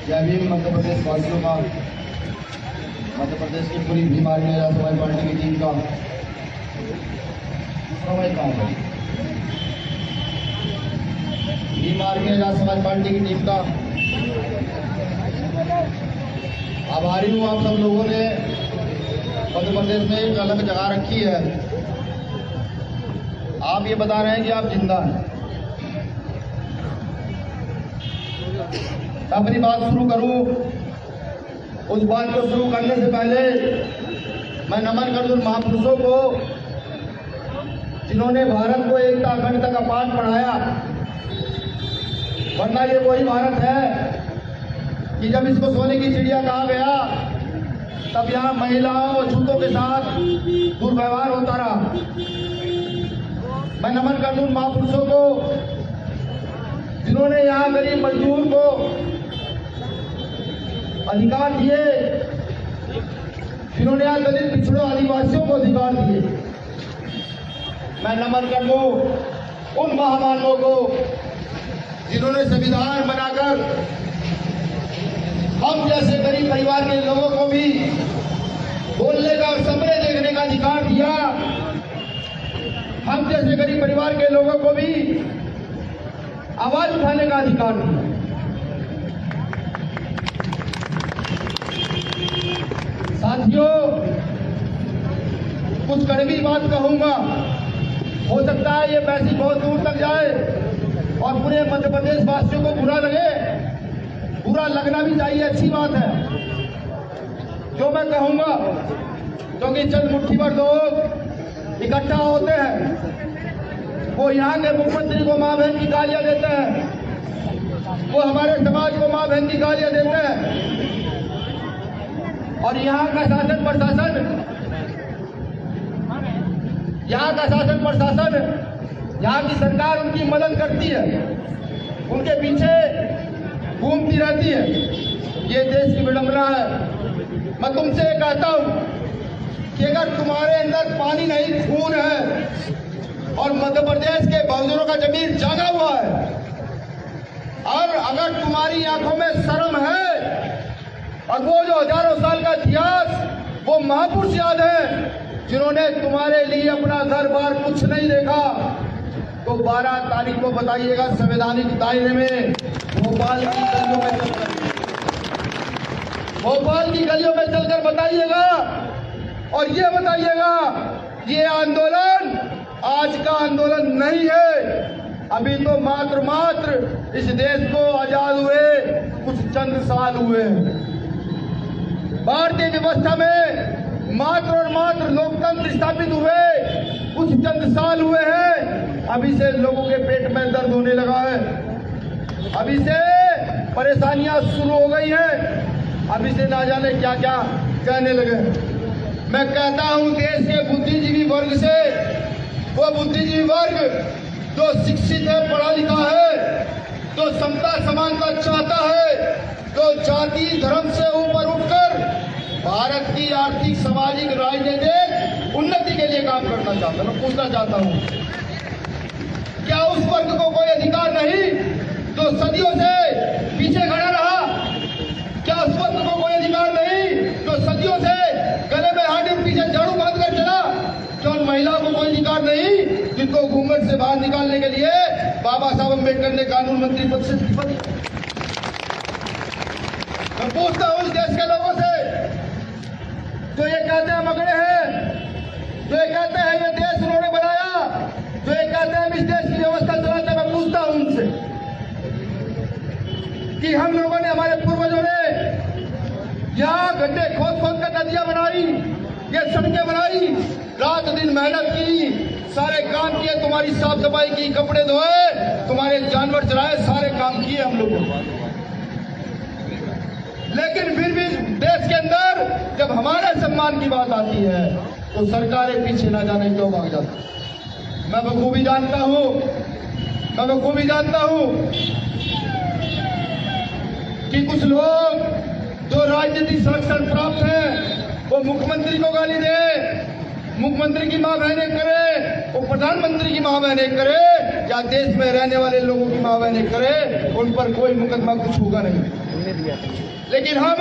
जय भीम मध्य प्रदेश वासियों का, मध्य प्रदेश की पूरी भीम आर्मी राष्ट्रवादी पार्टी की टीम का समय कहाँ है? भीम आर्मी राष्ट्रवादी पार्टी की टीम का आभारी हूँ। आप सब लोगों ने मध्य प्रदेश में एक अलग जगह रखी है। आप ये बता रहे हैं कि आप जिंदा हैं। अपनी बात शुरू करूं, उस बात को शुरू करने से पहले मैं नमन करूं उन महापुरुषों को जिन्होंने भारत को एकता अखंडता का पाठ पढ़ाया। वरना ये वही भारत है कि जब इसको सोने की चिड़िया कहा गया तब यहाँ महिलाओं और छूतों के साथ दुर्व्यवहार होता रहा। मैं नमन कर दूं महापुरुषों को जिन्होंने यहाँ गरीब मजदूर को अधिकार दिए, जिन्होंने यहाँ दलित पिछड़ों आदिवासियों को अधिकार दिए। मैं नमन कर दूं उन महामानवों को जिन्होंने संविधान बनाकर हम जैसे गरीब परिवार के लोगों को भी बोलने का और सपने देखने का अधिकार दिया। हम जैसे गरीब परिवार के लोगों को भी आवाज उठाने का अधिकार दिया। साथियों, कुछ कड़वी बात कहूंगा, हो सकता है ये मैसेज बहुत दूर तक जाए और पूरे मध्य प्रदेश वासियों को बुरा लगे। बुरा लगना भी चाहिए, अच्छी बात है जो मैं कहूंगा, क्योंकि चंद मुट्ठी भर लोग इकट्ठा होते हैं। वो यहाँ के मुख्यमंत्री को मां बहन की गालियां देते हैं, वो हमारे समाज को मां बहन की गालियां देते हैं, और यहाँ का शासन प्रशासन यहाँ की सरकार उनकी मदद करती है, उनके पीछे घूमती रहती है। ये देश की विडंबना है। मैं तुमसे कहता हूं कि अगर तुम्हारे अंदर पानी नहीं खून है और मध्य प्रदेश के बहुजनों का जमीर जागा हुआ है, और अगर तुम्हारी आंखों में शर्म है और वो जो हजारों साल का इतिहास, वो महापुरुष याद है जिन्होंने तुम्हारे लिए अपना घर बार कुछ नहीं देखा, तो 12 तारीख को बताइएगा संवैधानिक दायरे में भोपाल की गलियों में चलकर बताइएगा, और ये बताइएगा ये आंदोलन आज का आंदोलन नहीं है। अभी तो मात्र इस देश को आजाद हुए कुछ चंद साल हुए। भारतीय व्यवस्था में मात्र लोकतंत्र स्थापित हुए कुछ चंद साल हुए हैं। अभी से लोगों के पेट में दर्द होने लगा है, अभी से परेशानियां शुरू हो गई हैं, अभी से ना जाने क्या क्या कहने लगे। मैं कहता हूं देश के बुद्धिजीवी वर्ग से, वो बुद्धिजीवी वर्ग जो शिक्षित है, पढ़ा लिखा है, जो समता समानता चाहता है, जो जाति धर्म से ऊपर उठकर भारत की आर्थिक सामाजिक राजनीतिक उन्नति के लिए काम करना चाहता है। मैं पूछना चाहता हूं, क्या उस वर्ग को कोई अधिकार नहीं जो सदियों से पीछे खड़ा रहा? क्या उस वर्ग को कोई अधिकार नहीं जो सदियों से गले में हाथ पीछे झाड़ू बांध कर चला? क्या उन महिलाओं को कोई अधिकार नहीं जिनको घूंघट से बाहर निकालने के लिए बाबा साहब अम्बेडकर ने कानून मंत्री पद से इस्तीफा दिया? मैं पूछता हूं इस देश के लोगों से जो ये कहते हैं मगड़े हैं, जो ये कहते हैं ये देश उन्होंने बनाया, जो ये कहते हैं इस देश की व्यवस्था चलाते, मैं पूछता हूं उनसे कि हम लोगों ने, हमारे पूर्वजों ने यहाँ गड्ढे खोद कर नदियां बनाई, ये सड़कें बनाई, रात दिन मेहनत की, सारे काम किए, तुम्हारी साफ सफाई की, कपड़े धोए, तुम्हारे जानवर चलाए, सारे काम किए हम लोगों। लेकिन फिर भी देश के अंदर जब हमारे सम्मान की बात आती है तो सरकारें पीछे ना जाने क्यों भाग जाती। मैं बखूबी जानता हूं कि कुछ लोग जो राजनीतिक संरक्षण प्राप्त हैं वो मुख्यमंत्री को गाली दे, मुख्यमंत्री की मां बहनें करे, वो प्रधानमंत्री की मां बहनें करे, या देश में रहने वाले लोगों की माँ बहनें करे, उन पर कोई मुकदमा कुछ होगा नहीं। लेकिन हम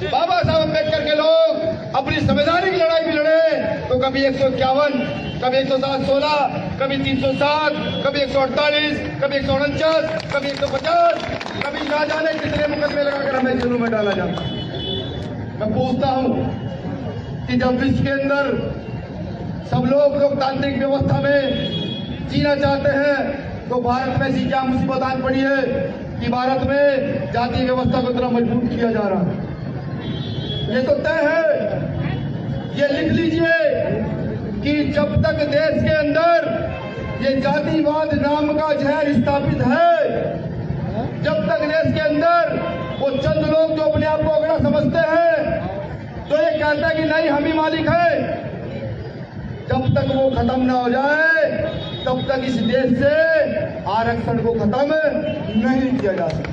बाबा साहब अम्बेडकर के लोग अपनी संवैधानिक लड़ाई भी लड़े तो कभी 151, कभी 116, कभी 307, कभी 148, कभी 149, कभी 150, कभी ना जाने कितने मुकदमे लगाकर हमें जेलों में डाला जाता। मैं पूछता हूं कि जब विश्व के अंदर सब लोग लोकतांत्रिक व्यवस्था में जीना चाहते हैं तो भारत में ऐसी क्या मुसीबत आन पड़ी है कि भारत में जातीय व्यवस्था को इतना मजबूत किया जा रहा है। ये तो तय है, ये लिख लीजिए कि जब तक देश के अंदर ये जातिवाद नाम का जहर स्थापित है, जब तक देश के अंदर वो चंद लोग जो अपने आप को अगड़ा समझते हैं तो ये कहता है कि नहीं हम ही मालिक है, जब तक वो खत्म ना हो जाए तब तक इस देश से आरक्षण को खत्म नहीं किया जा सकता।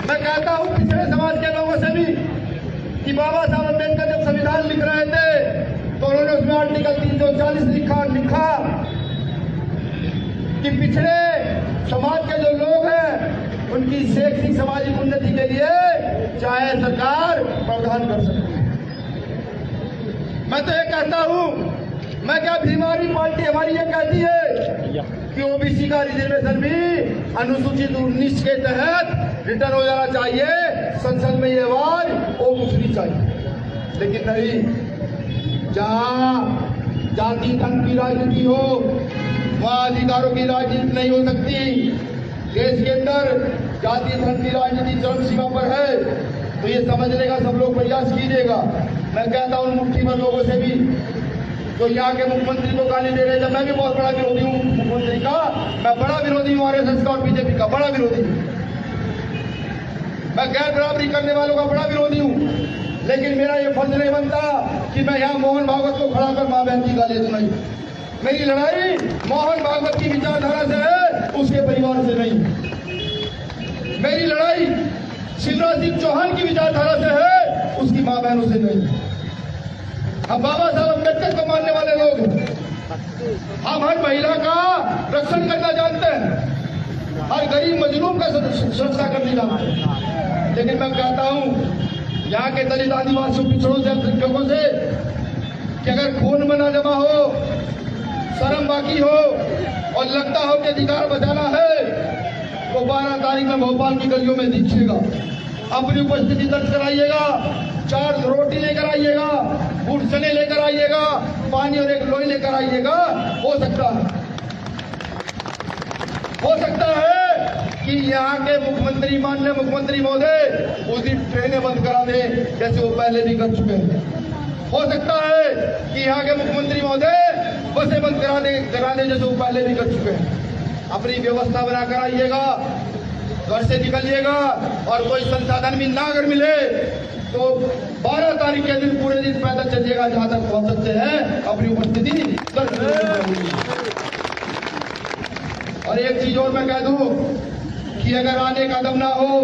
मैं कहता हूं पिछड़े समाज के लोगों से भी कि बाबा साहब अम्बेडकर जब संविधान लिख रहे थे तो उन्होंने उसमें आर्टिकल 340 लिखा कि पिछड़े समाज के जो लोग हैं उनकी शैक्षिक सामाजिक उन्नति के लिए चाहे सरकार प्रावधान कर सकती है। मैं तो ये कहता हूं, मैं क्या बीमारी पार्टी हमारी ये कहती है कि ओबीसी का रिजर्वेशन भी अनुसूचित 19 के तहत रिटर्न हो जाना चाहिए, संसद में ये आवाज वो घुसनी चाहिए। लेकिन नहीं, जहां जाति धर्म की राजनीति हो वहां अधिकारों की राजनीति नहीं हो सकती। देश के अंदर जाति धर्म की राजनीति चरम सीमा पर है तो ये समझने का सब लोग प्रयास कीजिएगा। मैं कहता हूं मुट्ठी भर लोगों से भी तो यहाँ के मुख्यमंत्री को गाली दे रहे थे, मैं भी बहुत बड़ा विरोधी हूँ मुख्यमंत्री का, मैं बड़ा विरोधी हूँ आरएसएस का और बीजेपी का बड़ा विरोधी हूँ। मैं गैर बराबरी करने वालों का बड़ा विरोधी हूँ, लेकिन मेरा ये फर्ज नहीं बनता कि मैं यहाँ मोहन भागवत को खड़ा कर माँ बहन की गाली सुनाई। मेरी लड़ाई मोहन भागवत की विचारधारा से है, उसके परिवार से नहीं। मेरी लड़ाई शिवराज सिंह चौहान की विचारधारा से है, उसकी माँ बहनों से नहीं। हम बाबा साहब अम्बेडकर को मानने वाले लोग हैं। हम हर महिला का रक्षण करना जानते हैं, हर गरीब मजलूम का सुरक्षा करने जानते हैं। लेकिन मैं कहता हूं यहाँ के दलित आदिवासियों पिछड़ों से अल्पसंख्यकों से कि अगर खून में न जमा हो, शर्म बाकी हो और लगता हो कि अधिकार बचाना है तो 12 तारीख में भोपाल की गलियों में दिखिएगा, अपनी उपस्थिति दर्ज कराइएगा, 4 रोटी लेकर आइएगा, बूट चने लेकर आइएगा, पानी और एक लोई लेकर आइएगा। हो सकता है कि यहाँ के मुख्यमंत्री माननीय मुख्यमंत्री महोदय उस दिन ट्रेनें बंद करा दे जैसे वो पहले भी कर चुके हैं। हो सकता है कि यहाँ के मुख्यमंत्री महोदय बसें बंद करा दे जैसे वो पहले भी कर चुके हैं। अपनी व्यवस्था बनाकर आइएगा, घर से निकलिएगा और कोई संसाधन भी ना अगर मिले तो 12 तारीख के दिन पूरे दिन पैदल चलिएगा, जहां तक पहुंच सकते हैं अपनी उपस्थिति दर्ज करेंगे। और एक चीज और मैं कह दूं कि अगर आने का दम ना हो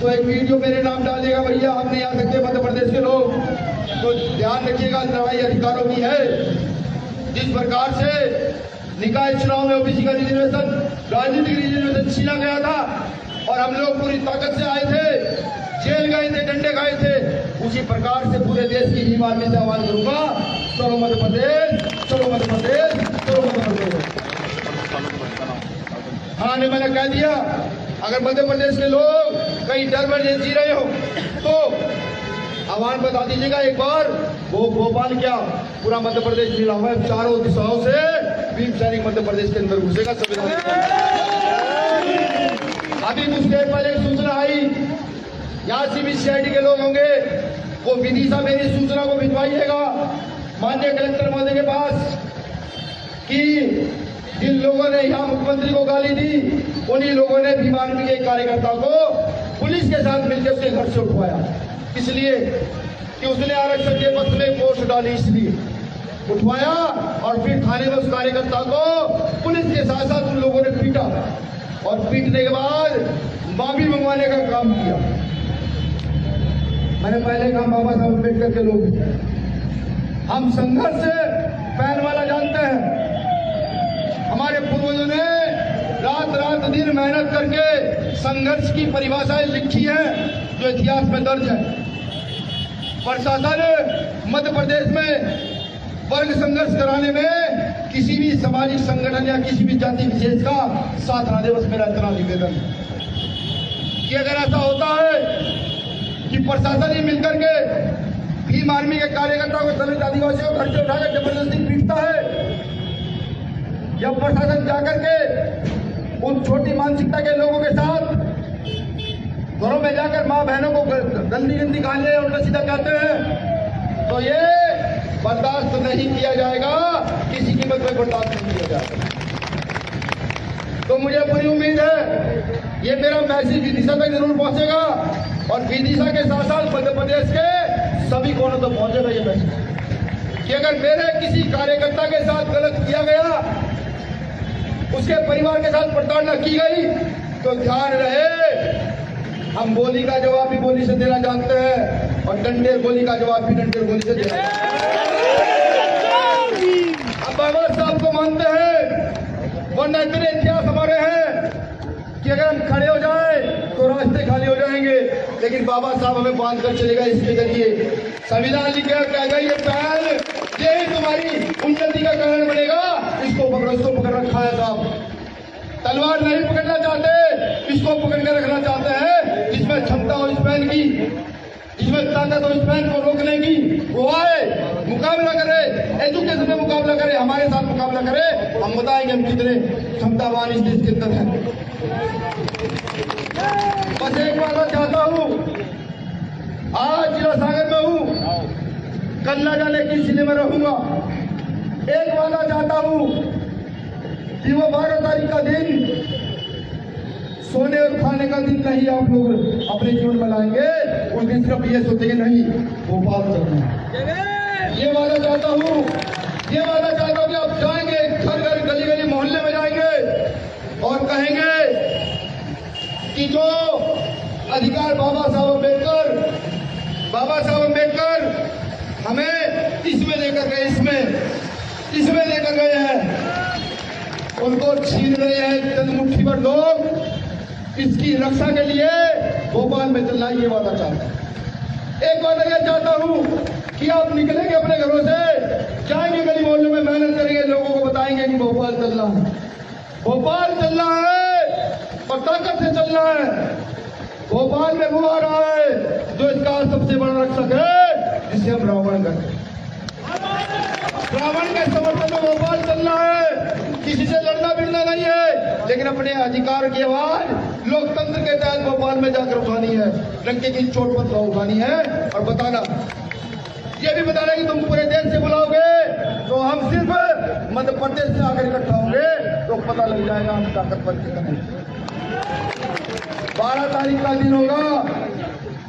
तो एक वीडियो मेरे नाम डालिएगा, भैया हम नहीं आ सकते मध्य प्रदेश के लोग, तो ध्यान रखिएगा लड़ाई अधिकारों की है। जिस प्रकार से निकाय चुनाव में ओबीसी का रिजर्वेशन, राजनीतिक रिजर्वेशन छीना गया था और हम लोग पूरी ताकत से आए थे, जेल गए थे, डंडे खाए थे, उसी प्रकार से पूरे देश की भीम आर्मी से आह्वान करूंगा, चलो मध्य प्रदेश, चलो मध्य प्रदेश, चलो मध्य प्रदेश। हाँ ने मैंने कह दिया, अगर मध्य प्रदेश के लोग कहीं डर में जी रहे हो तो आह्वान बता दीजिएगा एक बार। वो भोपाल क्या पूरा मध्य प्रदेश मिला हुआ है, चारों दिशाओं से भीम सैनिक मध्य प्रदेश के अंदर घुसेगा। अभी कुछ देर पहले सूचना आई, यहाँ सीबीसीआईडी के लोग होंगे, वो विदिशा मेरी सूचना को भिजवाइएगा माननीय कलेक्टर महोदय के पास कि जिन लोगों ने यहाँ मुख्यमंत्री को गाली दी उन्हीं लोगों ने भीम आर्मी के कार्यकर्ता को पुलिस के साथ मिलकर उसके घर से उठवाया, इसलिए कि उसने आरक्षण के पक्ष में पोस्ट डाली, इसलिए उठवाया और फिर थाने में उस कार्यकर्ता को पुलिस के साथ साथ उन लोगों ने पीटा और पीटने के बाद माफी मंगवाने का काम किया। मैंने पहले कहा बाबा साहब अम्बेडकर के लोग हम संघर्ष से पैन वाला जानते हैं, हमारे पूर्वजों ने रात रात दिन मेहनत करके संघर्ष की परिभाषाएं लिखी हैं जो इतिहास में दर्ज है। प्रशासन मध्य प्रदेश में वर्ग संघर्ष कराने में किसी भी सामाजिक संगठन या किसी भी जाति विशेष का साथ ना दे, बस मेरा इतना निवेदन है कि अगर ऐसा होता है कि प्रशासन ही मिलकर के भीम आर्मी के कार्यकर्ताओं को, दलित आदिवासियों को खर्चे उठाकर जबरदस्ती पीटता है, या प्रशासन जाकर के उन छोटी मानसिकता के लोगों के साथ घरों में जाकर मां बहनों को गंदी गंदी गालियां उल्टा सीधा कहते हैं, तो ये बर्दाश्त नहीं किया जाएगा, किसी कीमत पर बर्दाश्त नहीं किया जाएगा। तो मुझे पूरी उम्मीद है ये मेरा मैसेज विदिशा तक जरूर पहुंचेगा और विदिशा के साथ साथ मध्य प्रदेश के सभी कोनों तक पहुंचेगा ये मैसेज कि अगर मेरे किसी कार्यकर्ता के साथ गलत किया गया, उसके परिवार के साथ प्रताड़ना की गई, तो ध्यान रहे हम गोली का जवाब भी गोली से देना जानते हैं और डंडे गोली का जवाब भी डंडे गोली से देना जानते हैं। अब बाबा साहब को मानते हैं, वरना इतने इतिहास हमारे हैं कि अगर हम खड़े हो जाए तो रास्ते खाली हो जाएंगे, लेकिन बाबा साहब हमें बांध कर चलेगा। इसके जरिए संविधान लिखे कहेगा ये पहल यही तुम्हारी उन्नति का कारण बनेगा, इसको पकड़ रखा है साहब। तलवार नहीं पकड़ना चाहते, इसको पकड़ कर रखना चाहते हैं, जिसमें क्षमता हो इस बहन की, जिसमें ताकत हो इस बहन को रोकने की, वो आए मुकाबला करे, एजुकेशन में मुकाबला करे, हमारे साथ मुकाबला करे, हम बताएंगे हम कितने क्षमतावान इस देश के अंदर हैं। बस एक बात चाहता हूँ, आज जिला सागर में हूँ, कल ना जाने किस जिले में रहूंगा। एक वादा चाहता हूँ कि वो 12 तारीख का दिन सोने और खाने का दिन नहीं आप लोग अपने जीवन में लाएंगे। उस दिन सिर्फ ये सोचेंगे नहीं भोपाल चलना है। ये वादा चाहता हूँ, ये वादा चाहता हूँ कि आप जाएंगे घर घर गली गली मोहल्ले में जाएंगे और कहेंगे कि जो अधिकार बाबा साहब अम्बेडकर हमें इसमें लेकर गए, इसमें लेकर गए हैं, उनको छीन रहे हैं चंद मुट्ठी भर लोग। इसकी रक्षा के लिए भोपाल में चलना ये वादा चाहता हूं। एक वादा यह चाहता हूं कि आप निकलेंगे अपने घरों से, जाएंगे गली मोहल्लों में, मेहनत करेंगे, लोगों को बताएंगे कि भोपाल चलना है, भोपाल चलना है और ताकत से चलना है। भोपाल में वो आ रहा है जो इसका सबसे बड़ा रक्षक है, जिसे हम रावण कहते हैं। रावण के समर्थन में भोपाल चलना है, किसी से लड़ना भिड़ना नहीं है, लेकिन अपने अधिकार की आवाज लोकतंत्र के तहत भोपाल में जाकर उठानी है, डंके की चोट पर उठानी है और बताना, ये भी बताना कि तुम पूरे देश से बुलाओगे तो हम सिर्फ मध्य प्रदेश से आकर इकट्ठा होंगे, तो पता लग जाएगा हम ताकतवर कितने। 12 तारीख का दिन होगा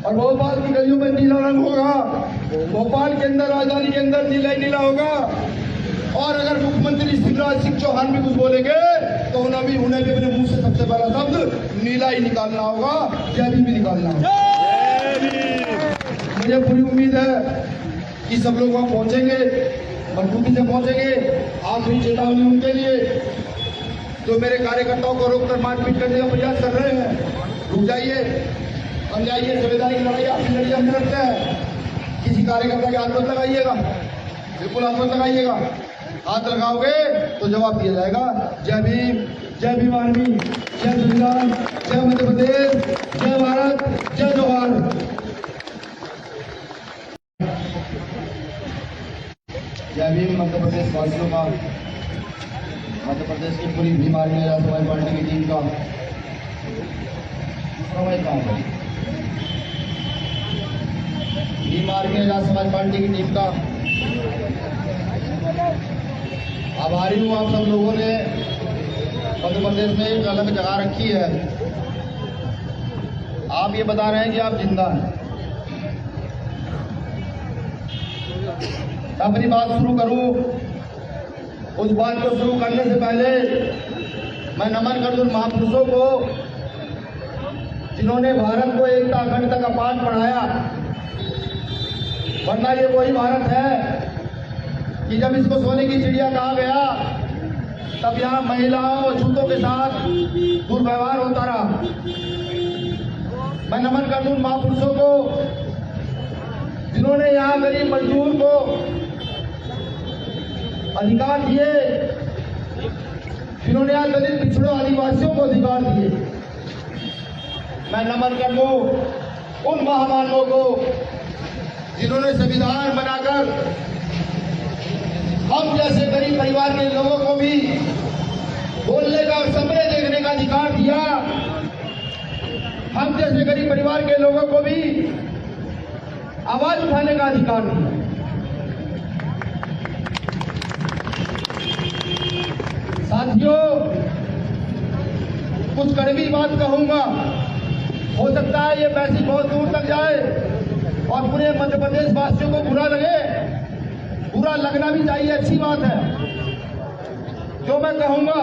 और भोपाल की गलियों में नीला रंग होगा, भोपाल के अंदर राजधानी के अंदर नीला ही नीला होगा। और अगर मुख्यमंत्री शिवराज सिंह चौहान भी कुछ बोलेंगे तो उन्हें भी अपने मुंह से सबसे पहला शब्द नीला ही निकालना होगा, जय भीम भी निकालना होगा। मुझे पूरी उम्मीद है कि सब लोग वहां पहुंचेंगे, मजबूती से पहुंचेंगे। आखिरी चेतावनी उनके लिए जो मेरे कार्यकर्ताओं को रोककर मारपीट करने का प्रयास कर रहे हैं, रुक जाइए, हम जाइए, संविधान की लड़ाई आपकी लड़ाई हम लड़ते हैं। किसी कार्यकर्ता के हाथ मत लगाइएगा, बिल्कुल हाथ मत लगाइएगा, हाथ लगाओगे तो जवाब दिया जाएगा। जय भीम आर्मी, जय संविधान, जय मध्य प्रदेश, जय भारत, जय जवाहर। जय भीम मध्य प्रदेश वासियों का, मध्य प्रदेश की पूरी भीम आर्मी समाज पार्टी की टीम का समझता हूँ, भीम आर्मी समाज पार्टी की टीम का आभारी हूँ। आप सब लोगों ने मध्य प्रदेश में एक अलग जगह रखी है। आप ये बता रहे हैं कि आप जिंदा हैं। अपनी बात शुरू करूं, उस बात को शुरू करने से पहले मैं नमन कर दूं महापुरुषों को जिन्होंने भारत को एकता अखंडता का पाठ पढ़ाया। वरना ये वही भारत है कि जब इसको सोने की चिड़िया कहा गया तब यहाँ महिलाओं और छूतों के साथ दुर्व्यवहार होता रहा। मैं नमन करता हूं महापुरुषों को जिन्होंने यहाँ गरीब मजदूर को अधिकार दिए, जिन्होंने यहाँ दलित पिछड़ों आदिवासियों को अधिकार दिए। मैं नमन कर दूं उन महामानवों को जिन्होंने संविधान बनाकर हम जैसे गरीब परिवार के लोगों को भी बोलने का और सपने देखने का अधिकार दिया। हम जैसे गरीब परिवार के लोगों को भी आवाज उठाने का अधिकार दिया। साथियों, कुछ कड़वी बात कहूंगा, हो सकता है ये मैसेज बहुत दूर तक जाए और पूरे मध्य प्रदेश वासियों को बुरा लगे। बुरा लगना भी चाहिए, अच्छी बात है जो मैं कहूंगा,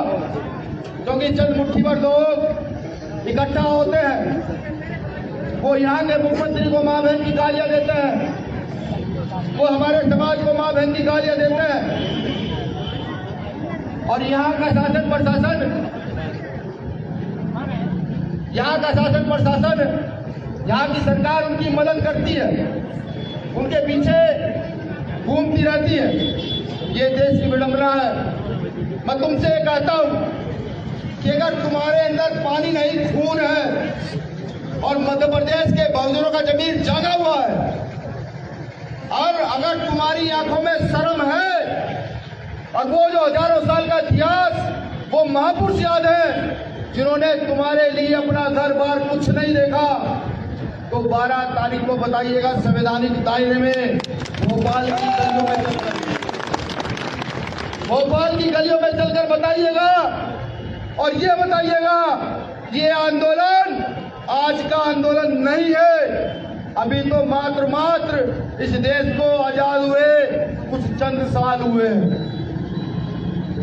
क्योंकि चंद मुट्ठी भर लोग इकट्ठा होते हैं, वो यहाँ के मुख्यमंत्री को मां बहन की गालियां देते हैं, वो हमारे समाज को मां बहन की गालियां देते हैं, और यहाँ का शासन प्रशासन यहाँ की सरकार उनकी मदद करती है, उनके पीछे घूमती रहती है। ये देश की विडंबना है। मैं तुमसे कहता हूं कि अगर तुम्हारे अंदर पानी नहीं खून है और मध्य प्रदेश के बहुजनों का जमीन जागा हुआ है, और अगर तुम्हारी आंखों में शर्म है और वो जो हजारों साल का इतिहास, वो महापुरुष याद है जिन्होंने तुम्हारे लिए अपना घर बार कुछ नहीं देखा, तो 12 तारीख को बताइएगा संवैधानिक दायरे में भोपाल की गलियों में चलकर बताइएगा, और ये बताइएगा ये आंदोलन आज का आंदोलन नहीं है। अभी तो मात्र इस देश को आजाद हुए कुछ चंद साल हुए।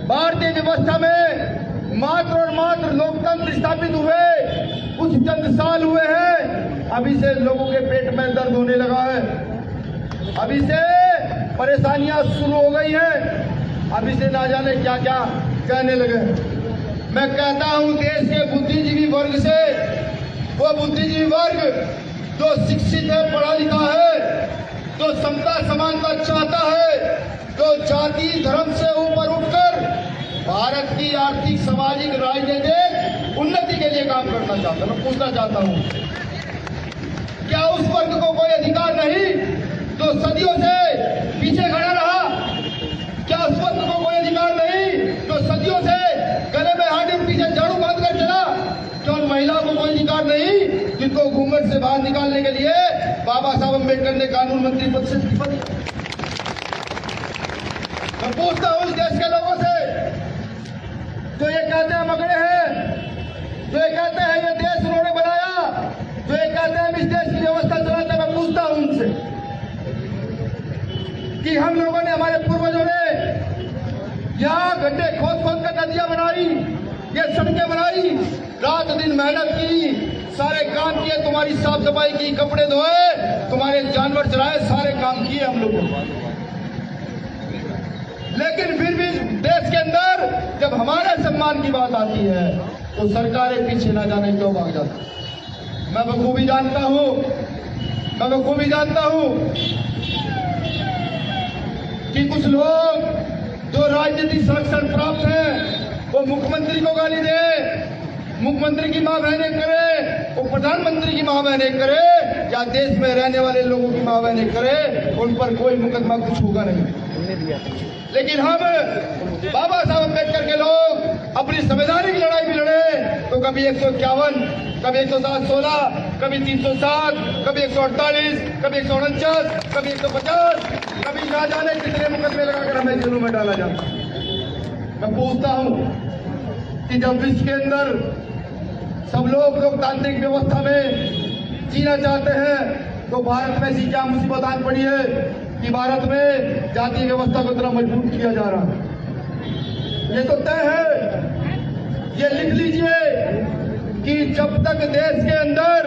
भारतीय व्यवस्था में मात्र लोकतंत्र स्थापित हुए कुछ चंद साल हुए हैं। अभी से लोगों के पेट में दर्द होने लगा है, अभी से परेशानियां शुरू हो गई हैं, अभी से ना जाने क्या क्या कहने लगे। मैं कहता हूं देश के बुद्धिजीवी वर्ग से, वो बुद्धिजीवी वर्ग जो शिक्षित है, पढ़ा लिखा है, जो समता समानता चाहता है, जो जाति धर्म से ऊपर उठकर भारत की आर्थिक सामाजिक राजनीतिक उन्नति के लिए काम करना चाहता है। मैं पूछना चाहता हूं, क्या उस वर्ग को कोई अधिकार नहीं जो सदियों से पीछे खड़ा रहा? क्या उस वर्ग को कोई अधिकार नहीं जो सदियों से गले में हाथ और पीछे झाड़ू बांध कर चला? क्या उन महिलाओं को कोई अधिकार नहीं जिनको घूंघट से बाहर निकालने के लिए बाबा साहब अम्बेडकर ने कानून मंत्री पद से इस्तीफा दिया? मैं पूछता हूं इस देश के लोगों से जो ये कहते हैं मगड़े हैं, जो ये कहते हैं ये देश उन्होंने बनाया, जो ये कहते हैं इस देश की व्यवस्था चलाते हैं, मैं पूछता हूं उनसे कि हम लोगों ने, हमारे पूर्वजों ने यहाँ गड्ढे खोद कर नदियां बनाई, ये सड़कें बनाई, रात दिन मेहनत की, सारे काम किए, तुम्हारी साफ सफाई की, कपड़े धोए, तुम्हारे जानवर चराए, सारे काम किए हम लोगों ने। लेकिन फिर भी देश के अंदर जब हमारे सम्मान की बात आती है तो सरकारें पीछे ना जाने क्यों भाग जाती। मैं बखूबी जानता हूं कि कुछ लोग जो राजनीतिक संरक्षण प्राप्त हैं वो मुख्यमंत्री को गाली दे, मुख्यमंत्री की मां बहनें करे, वो प्रधानमंत्री की मां बहनें करे, या देश में रहने वाले लोगों की मां बहनें करे, उन पर कोई मुकदमा कुछ होगा नहीं। लेकिन हम बाबा साहब अम्बेडकर के लोग अपनी संवैधानिक लड़ाई भी लड़े तो कभी 151, कभी 116, कभी 307, कभी 148, कभी 149, कभी 150, कभी ना जाने कितने मुकदमे लगाकर हमें जेलों में डाला जाता। मैं पूछता हूं कि जब विश्व के अंदर सब लोग लोकतांत्रिक व्यवस्था में जीना चाहते हैं तो भारत में ऐसी क्या मुसीबत आन पड़ी है कि भारत में जातीय व्यवस्था को इतना मजबूत किया जा रहा है? ये तो तय है, ये लिख लीजिए कि जब तक देश के अंदर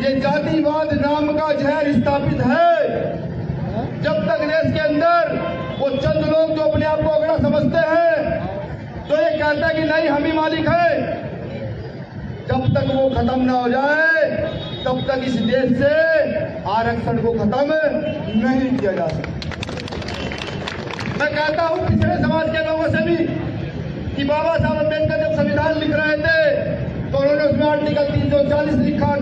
ये जातिवाद नाम का जहर स्थापित है, जब तक देश के अंदर वो चंद लोग जो अपने आप को अगड़ा समझते हैं, तो ये कहता है कि नहीं हम ही मालिक है, जब तक वो खत्म ना हो जाए तब तक इस देश से आरक्षण को खत्म नहीं किया जा सकता। मैं कहता हूं पिछड़े समाज के लोगों से भी कि बाबा साहब अम्बेडकर जब संविधान लिख रहे थे तो उन्होंने उसमें आर्टिकल 340 लिखा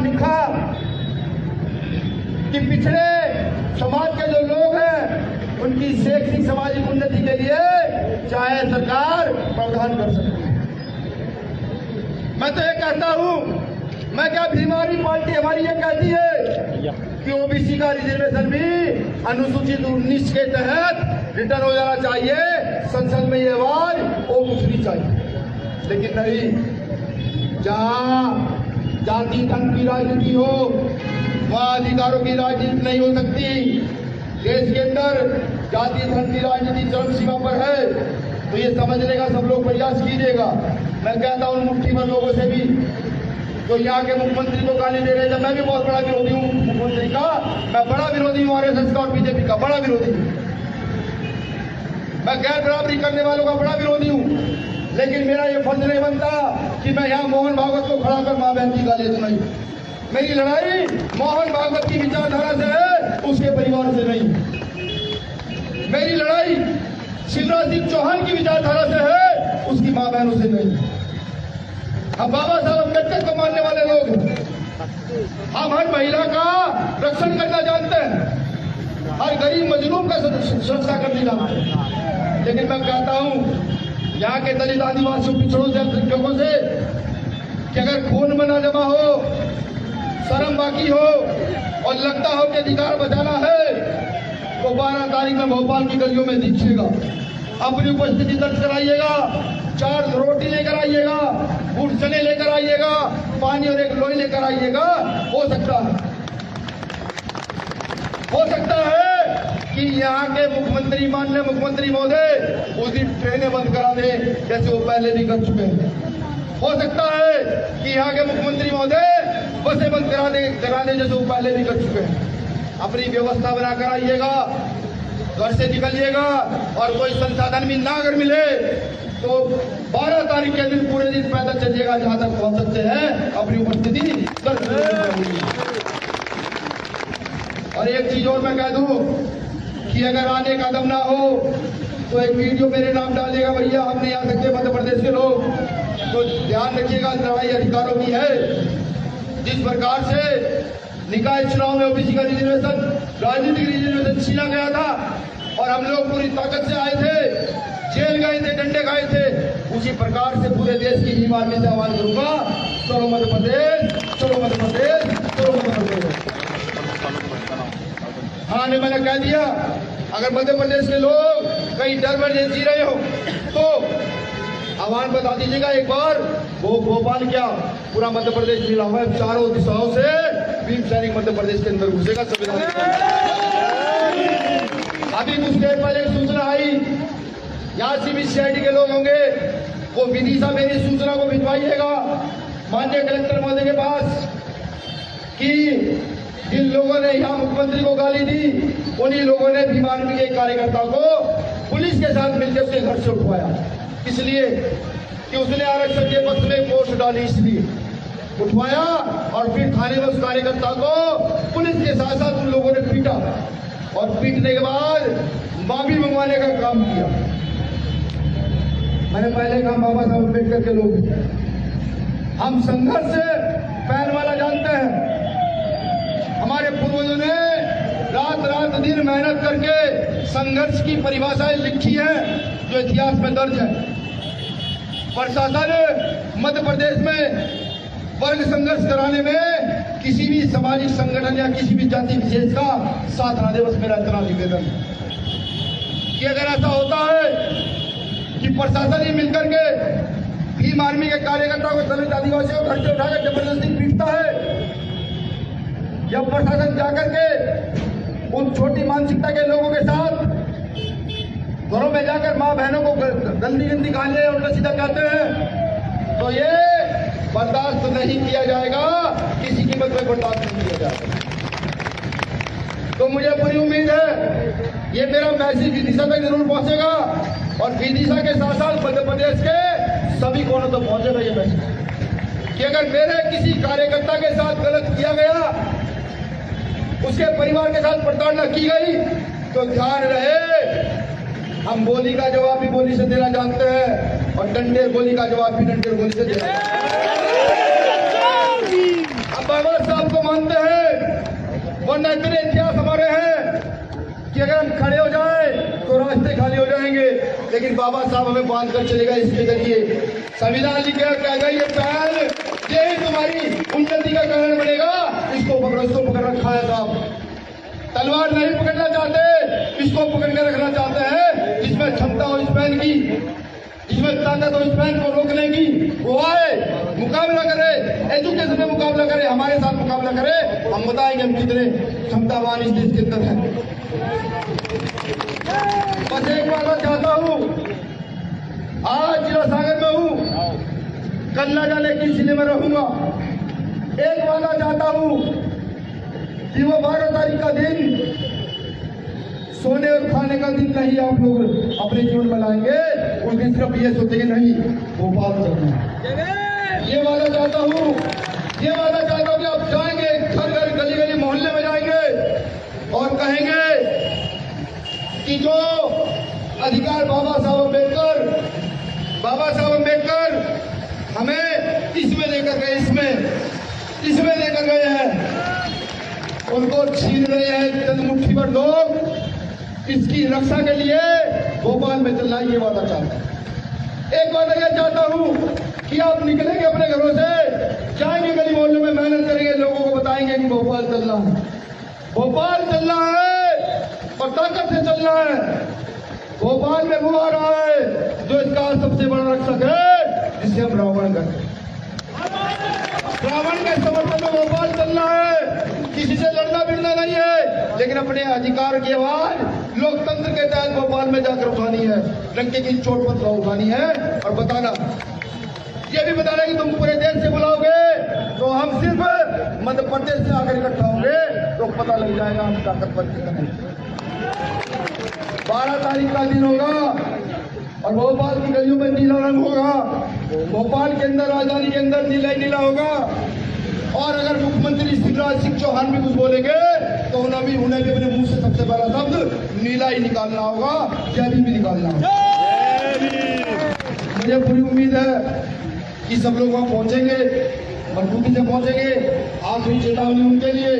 कि पिछड़े समाज के जो लोग हैं उनकी शैक्षिक सामाजिक उन्नति के लिए चाहे सरकार प्रावधान कर सकती है। मैं तो ये कहता हूं, मैं क्या भीम आदमी पार्टी हमारी ये कहती है कि ओबीसी का रिजर्वेशन भी अनुसूचित 19 के तहत रिटर्न हो जाना चाहिए, संसद में ये आवाज वो उठनी चाहिए। लेकिन नहीं, जहां जाति धर्म की राजनीति हो वहां अधिकारों की राजनीति नहीं हो सकती। देश के अंदर जाति धर्म की राजनीति चरम सीमा पर है, तो ये समझने का सब लोग प्रयास कीजिएगा। मैं कहता हूं मुट्ठी भर लोगों से भी तो यहाँ के मुख्यमंत्री को गाली दे रहे थे, मैं भी बहुत बड़ा विरोधी हूँ मुख्यमंत्री का, मैं बड़ा विरोधी हूँ आरएसएस का और बीजेपी का बड़ा विरोधी हूँ। मैं गैर बराबरी करने वालों का बड़ा विरोधी हूँ, लेकिन मेरा ये फर्ज नहीं बनता कि मैं यहाँ मोहन भागवत को खड़ा कर माँ बहन की गाली सुनाई। मेरी लड़ाई मोहन भागवत की विचारधारा से है, उसके परिवार से नहीं। मेरी लड़ाई शिवराज सिंह चौहान की विचारधारा से है, उसकी माँ बहनों से नहीं। हम बाबा साहब अम्बेडकर को मानने वाले लोग हैं। हम हर महिला का रक्षण करना जानते हैं, हर गरीब मजलूम का सुरक्षा करने जानते हैं। लेकिन मैं कहता हूं यहाँ के दलित आदिवासियों पिछड़ों से अल्पसंख्यकों से कि अगर खून में न जमा हो, शर्म बाकी हो और लगता हो कि अधिकार बचाना है तो 12 तारीख में भोपाल की गलियों में दिखेगा। अपनी उपस्थिति दर्ज कराइएगा, 4 रोटी लेकर आइएगा, गुड़ चने लेकर आइएगा, पानी और एक लोई लेकर आइएगा। हो सकता है कि यहाँ के मुख्यमंत्री माननीय मुख्यमंत्री महोदय उस दिन ट्रेनें बंद करा दे जैसे वो पहले भी कर चुके हैं। हो सकता है कि यहाँ के मुख्यमंत्री महोदय बसें बंद करा दे जैसे वो पहले भी कर चुके हैं। अपनी व्यवस्था बनाकर आइएगा, घर से निकलिएगा और कोई संसाधन भी ना अगर मिले तो 12 तारीख के दिन पूरे दिन पैदल चलिएगा, जहां तक पहुंच सकते हैं अपनी उपस्थिति दर्ज करिए। और एक चीज और मैं कह दूं कि अगर आने का दम ना हो तो एक वीडियो मेरे नाम डालिएगा, भैया हम नहीं आ सकते मध्य प्रदेश के लोग, तो ध्यान रखिएगा लड़ाई अधिकारों की है। जिस प्रकार से निकाय चुनाव में ओबीसी का रिजर्वेशन, राजनीतिक रिजर्वेशन छीना गया था और हम लोग पूरी ताकत से आए थे, जेल गए थे, डंडे खाए थे, उसी प्रकार से पूरे देश की भीम आर्मी से आह्वान करूंगा, चलो मध्य प्रदेश, चलो मध्य प्रदेश, चलो मध्य प्रदेश। हाँ ने मैंने कह दिया, अगर मध्य प्रदेश के लोग कहीं डर में जी रहे हो तो आह्वान बता दीजिएगा एक बार। वो भोपाल क्या पूरा मध्य प्रदेश मिला हुआ है, चारों दिशाओं से भीम सैनिक मध्य प्रदेश के अंदर घुसेगा। संविधान अभी कुछ देर पहले सूचना आई, यहाँ सीबीसीआईडी के लोग होंगे, वो विदिशा मेरी सूचना को भिजवाइएगा माननीय कलेक्टर महोदय के पास कि जिन लोगों ने यहाँ मुख्यमंत्री को गाली दी उन्हीं लोगों ने भीम आर्मी के कार्यकर्ता को पुलिस के साथ मिलकर उसके घर से उठवाया, इसलिए कि उसने आरक्षण के पक्ष में पोस्ट डाली, इसलिए उठवाया और फिर थाने में उस कार्यकर्ता को पुलिस के साथ साथ उन लोगों ने पीटा और पीटने के बाद माफी मंगवाने का काम किया। मैंने पहले कहा बाबा साहब अम्बेडकर के लोग हम संघर्ष से पैन वाला जानते हैं। हमारे पूर्वजों ने रात रात दिन मेहनत करके संघर्ष की परिभाषाएं लिखी है जो इतिहास में दर्ज है। प्रशासन मध्य प्रदेश में वर्ग संघर्ष कराने में किसी भी सामाजिक संगठन या किसी भी जाति विशेष का साथ ना दे, बस मेरा इतना निवेदन कि अगर ऐसा होता है कि प्रशासन ही मिलकर के भीम आर्मी के कार्यकर्ताओं को दलित आदिवासियों को घर से उठाकर जबरदस्ती पीटता है, या प्रशासन जाकर के उन छोटी मानसिकता के लोगों के साथ घरों में जाकर माँ बहनों को गंदी गंदी गालियां उल्टा सीधा कहते हैं, तो ये बर्दाश्त नहीं किया जाएगा, किसी कीमत में बर्दाश्त नहीं किया जाएगा। तो मुझे पूरी उम्मीद है ये मेरा मैसेज विदिशा तक जरूर पहुंचेगा और विदिशा के साथ साथ मध्य प्रदेश के सभी कोनों तक पहुंचेगा ये मैसेज कि अगर मेरे किसी कार्यकर्ता के साथ गलत किया गया, उसके परिवार के साथ प्रताड़ना की गई, तो ध्यान रहे हम गोली का जवाब भी गोली से देना जानते हैं और डंडे गोली का जवाब भी डंडे गोली से देना जानते हैं। अब बाबा साहब को मानते हैं, वरना इतने इतिहास हमारे हैं कि अगर हम खड़े हो जाए तो रास्ते खाली हो जाएंगे, लेकिन बाबा साहब हमें बांध कर चलेगा। इसके जरिए संविधान लिखे कह गई ये पहल यही तुम्हारी उन्नति का कारण बनेगा। इसको पकड़ रखा है साहब, तलवार नहीं पकड़ना चाहते, इसको पकड़ के रखना चाहते हैं। जिसमें क्षमता हो इस बहन की, जिसमें ताकत हो इस बहन को रोकने की, वो आए, मुकाबला करे, एजुकेशन में मुकाबला करे, हमारे साथ मुकाबला करे। हम बताएंगे हम कितने क्षमतावान इस देश के अंदर हैं। बस एक बात चाहता हूँ, आज जिला सागर में हूँ, कल न जाने किस जिले में रहूंगा। एक वादा चाहता हूँ कि वो 12 तारीख का दिन सोने और खाने का दिन नहीं आप लोग अपने जीवन में लाएंगे। उस दिन सिर्फ ये सोचेंगे नहीं भोपाल चलना है। ये वादा चाहता हूँ, ये वादा चाहता हूँ कि आप जाएंगे घर घर गली गली मोहल्ले में जाएंगे और कहेंगे कि जो अधिकार बाबा साहब अम्बेडकर हमें इसमें देकर गए, इसमें देकर गए हैं, उनको छीन रहे हैं चंद मुट्ठी भर लोग। इसकी रक्षा के लिए भोपाल में चलना ये वादा चाहता है। एक वादा यह चाहता हूँ कि आप निकलेंगे अपने घरों से, जाएंगे गली मोहल्लों में, मेहनत करेंगे, लोगों को बताएंगे कि भोपाल चलना है, भोपाल चलना है और ताकत से चलना है। भोपाल में वो आ रहा है जो इसका सबसे बड़ा रक्षक है, जिसे हम रावण कहते हैं। रावण के समर्थन में भोपाल चलना है, किसी से लड़ना भिड़ना नहीं है, लेकिन अपने अधिकार की आवाज लोकतंत्र के तहत भोपाल में जाकर उठानी है, डंके की चोट पर उठानी है और बताना, ये भी बताना कि तुम पूरे देश से बुलाओगे तो हम सिर्फ मध्य प्रदेश से आकर इकट्ठा होंगे, तो पता लग जाएगा हम ताकतवर कितने। 12 तारीख का दिन होगा और भोपाल की गलियों में नीला रंग होगा, भोपाल के अंदर, राजधानी के अंदर नीला ही नीला होगा। और अगर मुख्यमंत्री शिवराज सिंह चौहान भी कुछ बोलेंगे तो उन्हें भी अपने मुंह से सबसे पहला शब्द नीला ही निकालना होगा, जय भीम भी निकालना होगा। मुझे पूरी उम्मीद है कि सब लोग वहां पहुंचेंगे, मजबूती से पहुंचेंगे। आखिरी चेतावनी उनके लिए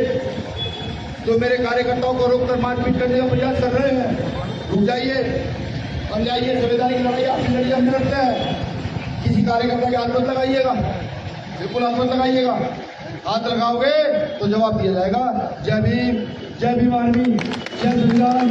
जो मेरे कार्यकर्ताओं को रोककर मारपीट करने का प्रयास कर रहे हैं, रुक जाइए, हम जाइए। संविधान की लड़ाई आपकी लड़ाई हम लड़ते हैं। किसी कार्यकर्ता के हाथ मत लगाइएगा, बिल्कुल हाथ मत लगाइएगा। हाथ लगाओगे तो जवाब दिया जाएगा। जय भीम आर्मी, जय संविधान।